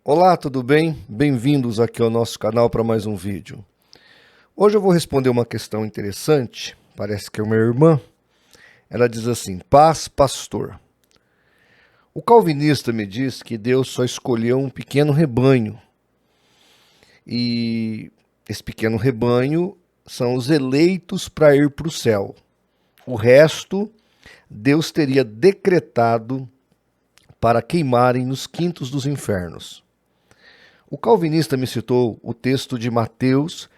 Olá, tudo bem? Bem-vindos aqui ao nosso canal para mais um vídeo. Hoje eu vou responder uma questão interessante, parece que é uma irmã. Ela diz assim: paz, pastor. O calvinista me diz que Deus só escolheu um pequeno rebanho. E esse pequeno rebanho são os eleitos para ir para o céu. O resto, Deus teria decretado para queimarem nos quintos dos infernos. O calvinista me citou o texto de Mateus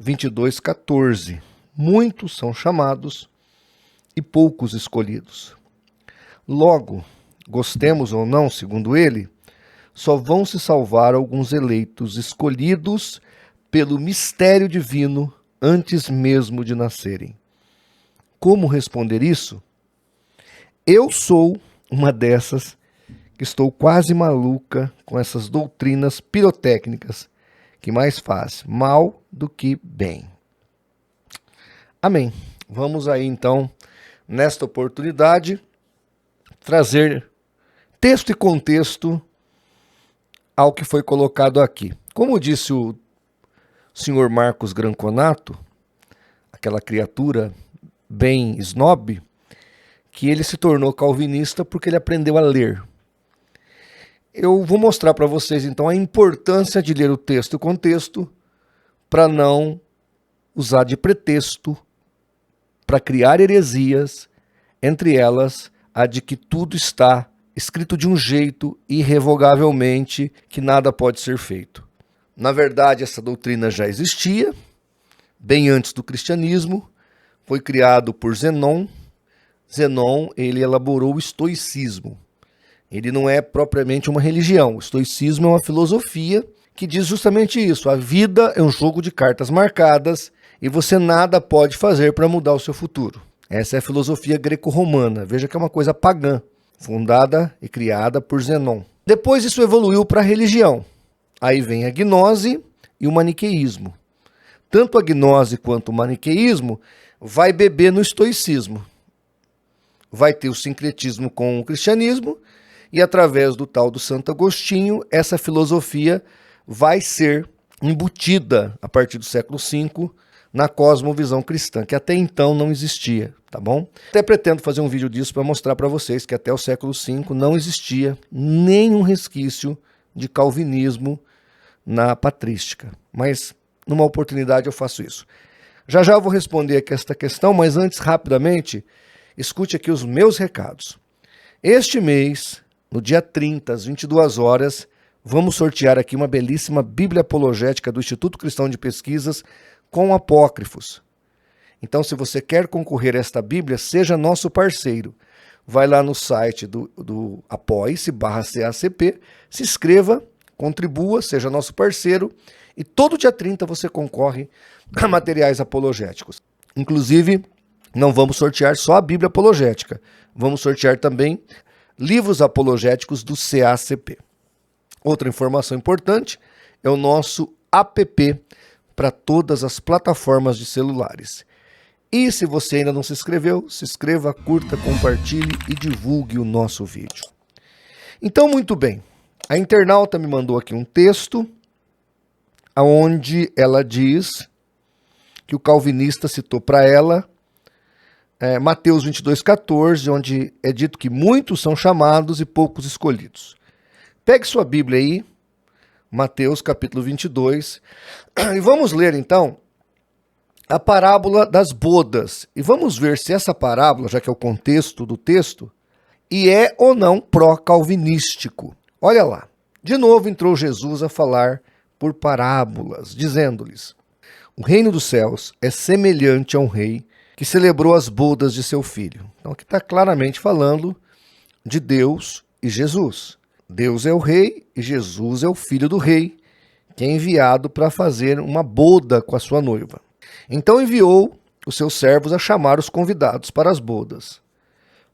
22:14. Muitos são chamados e poucos escolhidos. Logo, gostemos ou não, segundo ele, só vão se salvar alguns eleitos escolhidos pelo mistério divino antes mesmo de nascerem. Como responder isso? Eu sou uma dessas que estou quase maluca com essas doutrinas pirotécnicas que mais faz mal do que bem. Amém. Vamos aí então, nesta oportunidade, trazer texto e contexto ao que foi colocado aqui. Como disse o senhor Marcos Granconato, aquela criatura bem snob, que ele se tornou calvinista porque ele aprendeu a ler. Eu vou mostrar para vocês, então, a importância de ler o texto e o contexto para não usar de pretexto para criar heresias, entre elas a de que tudo está escrito de um jeito irrevogavelmente que nada pode ser feito. Na verdade, essa doutrina já existia, bem antes do cristianismo, foi criado por Zenon. Zenon, ele elaborou o estoicismo. Ele não é propriamente uma religião. O estoicismo é uma filosofia que diz justamente isso. A vida é um jogo de cartas marcadas e você nada pode fazer para mudar o seu futuro. Essa é a filosofia greco-romana. Veja que é uma coisa pagã, fundada e criada por Zenon. Depois isso evoluiu para a religião. Aí vem a gnose e o maniqueísmo. Tanto a gnose quanto o maniqueísmo vai beber no estoicismo. Vai ter o sincretismo com o cristianismo. E através do tal do Santo Agostinho, essa filosofia vai ser embutida a partir do século V na cosmovisão cristã, que até então não existia, tá bom? Até pretendo fazer um vídeo disso para mostrar para vocês que até o século V não existia nenhum resquício de calvinismo na patrística. Mas numa oportunidade eu faço isso. Já eu vou responder aqui esta questão, mas antes, rapidamente, escute aqui os meus recados. Este mês, no dia 30, às 22 horas, vamos sortear aqui uma belíssima Bíblia Apologética do Instituto Cristão de Pesquisas com apócrifos. Então, se você quer concorrer a esta Bíblia, seja nosso parceiro. Vai lá no site do apoie-se/CACP, se inscreva, contribua, seja nosso parceiro e todo dia 30 você concorre a materiais apologéticos. Inclusive, não vamos sortear só a Bíblia Apologética, vamos sortear também livros apologéticos do CACP. Outra informação importante é o nosso app para todas as plataformas de celulares. E se você ainda não se inscreveu, se inscreva, curta, compartilhe e divulgue o nosso vídeo. Então, muito bem. A internauta me mandou aqui um texto onde ela diz que o calvinista citou para ela Mateus 22:14, onde é dito que muitos são chamados e poucos escolhidos. Pegue sua Bíblia aí, Mateus capítulo 22, e vamos ler então a parábola das bodas. E vamos ver se essa parábola, já que é o contexto do texto, e é ou não pró-calvinístico. Olha lá, de novo entrou Jesus a falar por parábolas, dizendo-lhes: o reino dos céus é semelhante a um rei que celebrou as bodas de seu filho. Então aqui está claramente falando de Deus e Jesus. Deus é o rei e Jesus é o filho do rei, que é enviado para fazer uma boda com a sua noiva. Então enviou os seus servos a chamar os convidados para as bodas,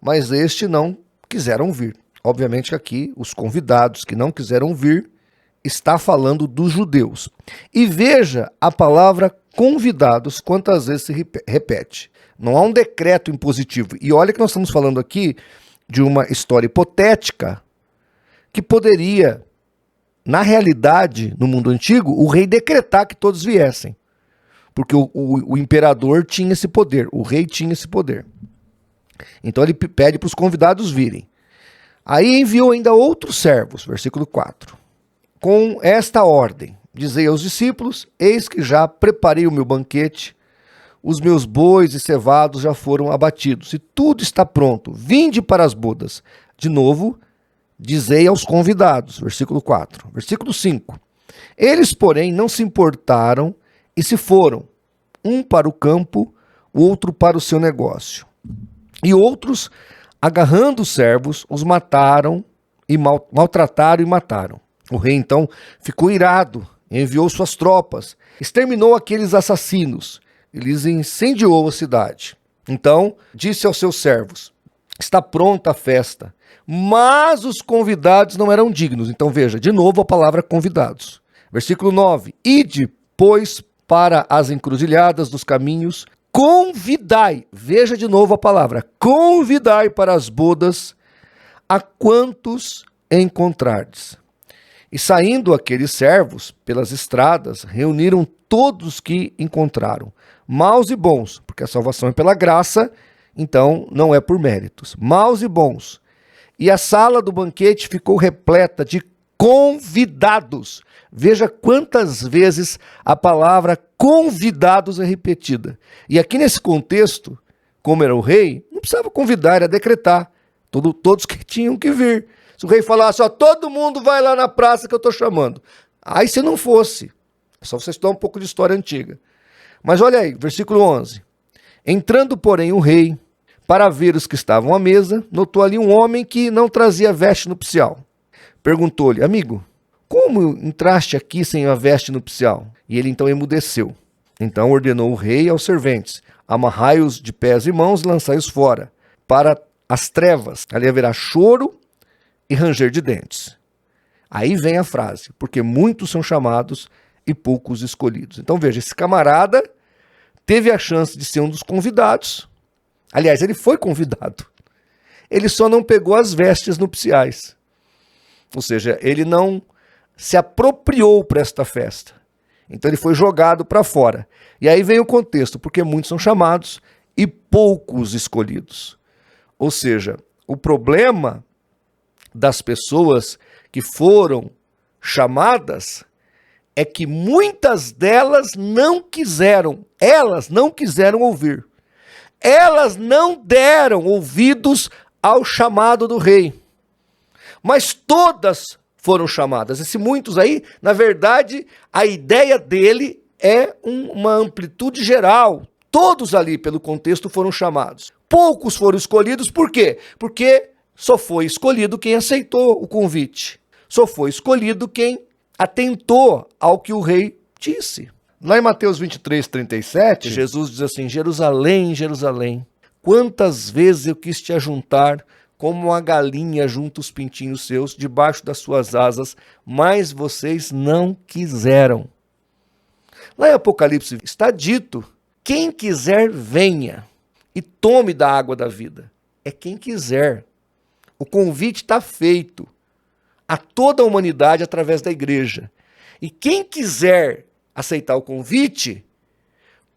mas estes não quiseram vir. Obviamente aqui os convidados que não quiseram vir está falando dos judeus. E veja a palavra convidados quantas vezes se repete. Não há um decreto impositivo. E olha que nós estamos falando aqui de uma história hipotética que poderia, na realidade, no mundo antigo, o rei decretar que todos viessem. Porque o imperador tinha esse poder, o rei tinha esse poder. Então ele pede para os convidados virem. Aí enviou ainda outros servos, versículo 4. Com esta ordem, dizei aos discípulos, eis que já preparei o meu banquete, os meus bois e cevados já foram abatidos, e tudo está pronto, vinde para as bodas. De novo, dizei aos convidados, versículo 4. Versículo 5. Eles, porém, não se importaram e se foram, um para o campo, o outro para o seu negócio. E outros, agarrando os servos, os mataram e maltrataram e mataram. O rei então ficou irado, enviou suas tropas, exterminou aqueles assassinos e lhes incendiou a cidade. Então disse aos seus servos, está pronta a festa, mas os convidados não eram dignos. Então veja, de novo a palavra convidados. Versículo 9, ide, pois, para as encruzilhadas dos caminhos, convidai, veja de novo a palavra, convidai para as bodas a quantos encontrardes. E saindo aqueles servos pelas estradas, reuniram todos que encontraram, maus e bons, porque a salvação é pela graça, então não é por méritos, maus e bons. E a sala do banquete ficou repleta de convidados. Veja quantas vezes a palavra convidados é repetida. E aqui nesse contexto, como era o rei, não precisava convidar, era decretar. Todos que tinham que vir. Se o rei falasse, ó, todo mundo vai lá na praça que eu estou chamando. Aí se não fosse, é só você estudar um pouco de história antiga. Mas olha aí, versículo 11. Entrando, porém, o rei, para ver os que estavam à mesa, notou ali um homem que não trazia veste nupcial. Perguntou-lhe, amigo, como entraste aqui sem a veste nupcial? E ele então emudeceu. Então ordenou o rei aos serventes, amarrai-os de pés e mãos e lançai-os fora, para as trevas. Ali haverá choro e ranger de dentes. Aí vem a frase, porque muitos são chamados e poucos escolhidos. Então veja, esse camarada teve a chance de ser um dos convidados. Aliás, ele foi convidado. Ele só não pegou as vestes nupciais. Ou seja, ele não se apropriou para esta festa. Então ele foi jogado para fora. E aí vem o contexto, porque muitos são chamados e poucos escolhidos. Ou seja, o problema das pessoas que foram chamadas é que muitas delas não quiseram, elas não quiseram ouvir. Elas não deram ouvidos ao chamado do rei. Mas todas foram chamadas. Esse muitos aí, na verdade, a ideia dele é uma amplitude geral. Todos ali, pelo contexto, foram chamados. Poucos foram escolhidos, por quê? Porque só foi escolhido quem aceitou o convite. Só foi escolhido quem atentou ao que o rei disse. Lá em Mateus 23, 37, Jesus diz assim, Jerusalém, Jerusalém, quantas vezes eu quis te ajuntar como uma galinha junta os pintinhos seus debaixo das suas asas, mas vocês não quiseram. Lá em Apocalipse está dito, quem quiser venha e tome da água da vida. É quem quiser. O convite está feito a toda a humanidade através da igreja. E quem quiser aceitar o convite,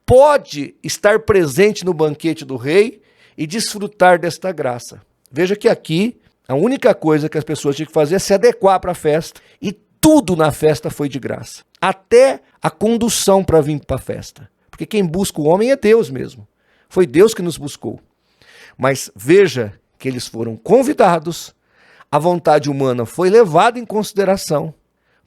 pode estar presente no banquete do rei e desfrutar desta graça. Veja que aqui, a única coisa que as pessoas tinham que fazer é se adequar para a festa. E tudo na festa foi de graça. Até a condução para vir para a festa. Porque quem busca o homem é Deus mesmo. Foi Deus que nos buscou. Mas veja que eles foram convidados, a vontade humana foi levada em consideração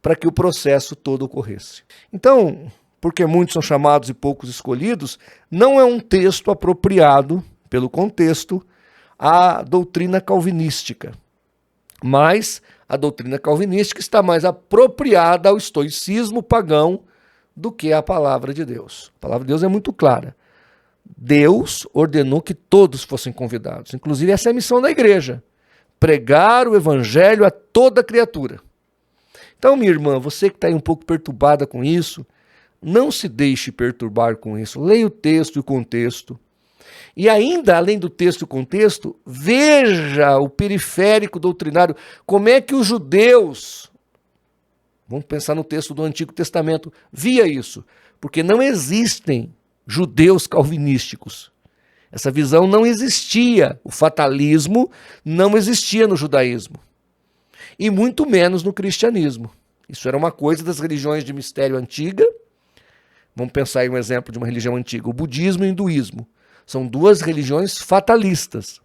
para que o processo todo ocorresse. Então, porque muitos são chamados e poucos escolhidos, não é um texto apropriado, pelo contexto, à doutrina calvinística. Mas a doutrina calvinística está mais apropriada ao estoicismo pagão do que à palavra de Deus. A palavra de Deus é muito clara. Deus ordenou que todos fossem convidados. Inclusive, essa é a missão da igreja. Pregar o evangelho a toda criatura. Então, minha irmã, você que está aí um pouco perturbada com isso, não se deixe perturbar com isso. Leia o texto e o contexto. E ainda, além do texto e contexto, veja o periférico doutrinário, como é que os judeus, vamos pensar no texto do Antigo Testamento, via isso, porque não existem judeus calvinísticos. Essa visão não existia, o fatalismo não existia no judaísmo, e muito menos no cristianismo. Isso era uma coisa das religiões de mistério antiga. Vamos pensar em um exemplo de uma religião antiga, o budismo e o hinduísmo. São duas religiões fatalistas.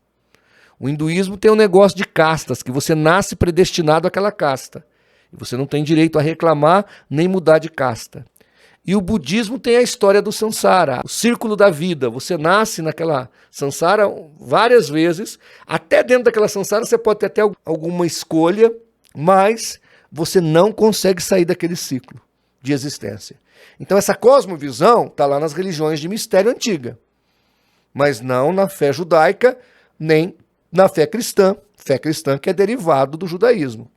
O hinduísmo tem um negócio de castas, que você nasce predestinado àquela casta. E você não tem direito a reclamar nem mudar de casta. E o budismo tem a história do samsara, o círculo da vida. Você nasce naquela samsara várias vezes. Até dentro daquela samsara você pode ter até alguma escolha, mas você não consegue sair daquele ciclo de existência. Então essa cosmovisão está lá nas religiões de mistério antiga, mas não na fé judaica, nem na fé cristã que é derivado do judaísmo.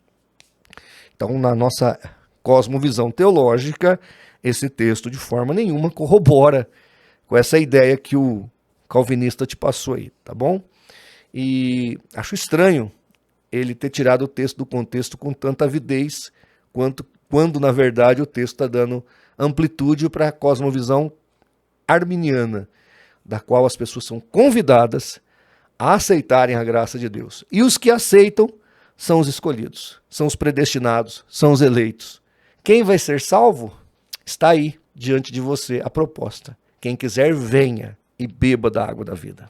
Então, na nossa cosmovisão teológica, esse texto de forma nenhuma corrobora com essa ideia que o calvinista te passou aí, tá bom? E acho estranho ele ter tirado o texto do contexto com tanta avidez, quando na verdade o texto está dando amplitude para a cosmovisão arminiana, da qual as pessoas são convidadas a aceitarem a graça de Deus. E os que aceitam são os escolhidos, são os predestinados, são os eleitos. Quem vai ser salvo? Está aí, diante de você, a proposta. Quem quiser, venha e beba da água da vida.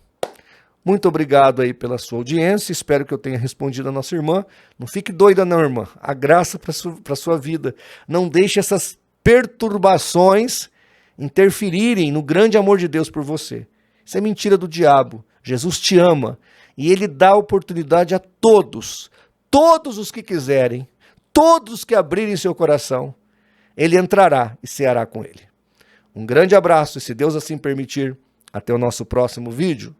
Muito obrigado aí pela sua audiência, espero que eu tenha respondido a nossa irmã. Não fique doida não, irmã. A graça para a sua vida. Não deixe essas perturbações interferirem no grande amor de Deus por você. Isso é mentira do diabo. Jesus te ama e ele dá oportunidade a todos os que quiserem, todos os que abrirem seu coração, ele entrará e ceará com ele. Um grande abraço e, se Deus assim permitir, até o nosso próximo vídeo.